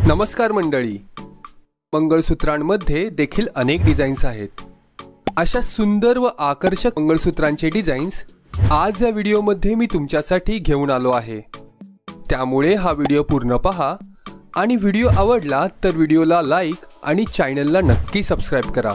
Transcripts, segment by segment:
नमस्कार मंडळी, मंगळसूत्रांमध्ये देखील अनेक डिझाईन्स आहेत। अशा सुंदर व आकर्षक मंगळसूत्रांचे डिझाईन्स आज या व्हिडिओमध्ये मी तुमच्यासाठी घेऊन आलो आहे। त्यामुळे हा व्हिडिओ पूर्ण पहा आणि व्हिडिओ आवडला तर व्हिडिओला लाईक आणि चॅनलला नक्की सबस्क्राइब करा।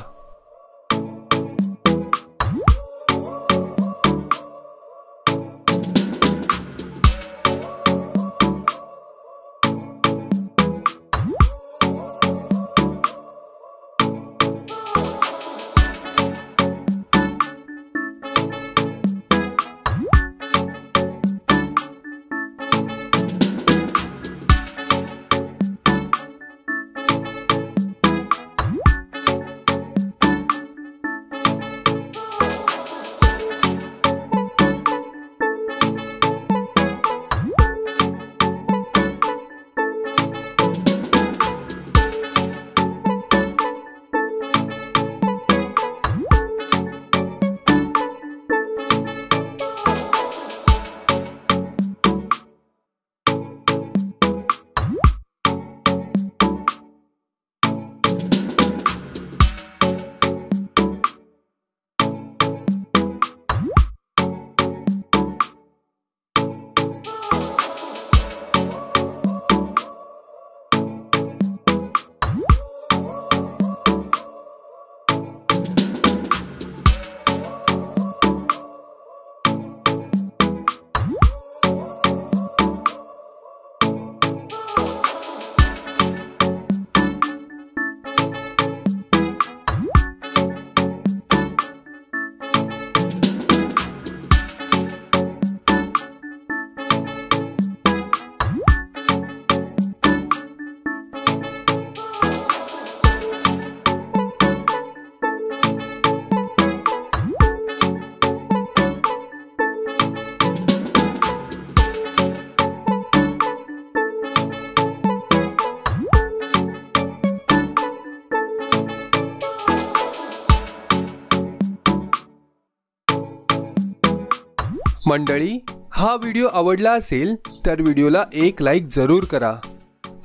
मंडळी, हा व्हिडिओ आवडला असेल तर व्हिडिओला एक लाईक जरूर करा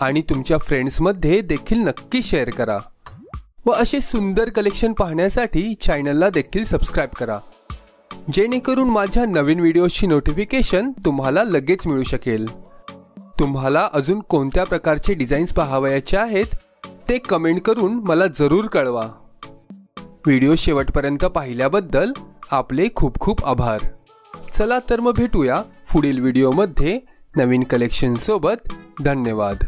आणि तुमच्या फ्रेंड्समध्ये देखील नक्की शेअर करा व असे सुंदर कलेक्शन पाहण्यासाठी चॅनलला देखील सबस्क्राइब करा, जेणेकरून माझ्या नवीन व्हिडिओची नोटिफिकेशन तुम्हाला लगेच मिळू शकेल। तुम्हाला अजून कोणत्या प्रकारचे डिझाईन्स पाहावयाचे आहेत ते कमेंट करून मला जरूर कळवा। व्हिडिओ शेवटपर्यंत पाहिल्याबद्दल आपले खूप खूप आभार। चला तर मग भेटूया पुढील व्हिडिओमध्ये नवीन कलेक्शन सोबत। धन्यवाद।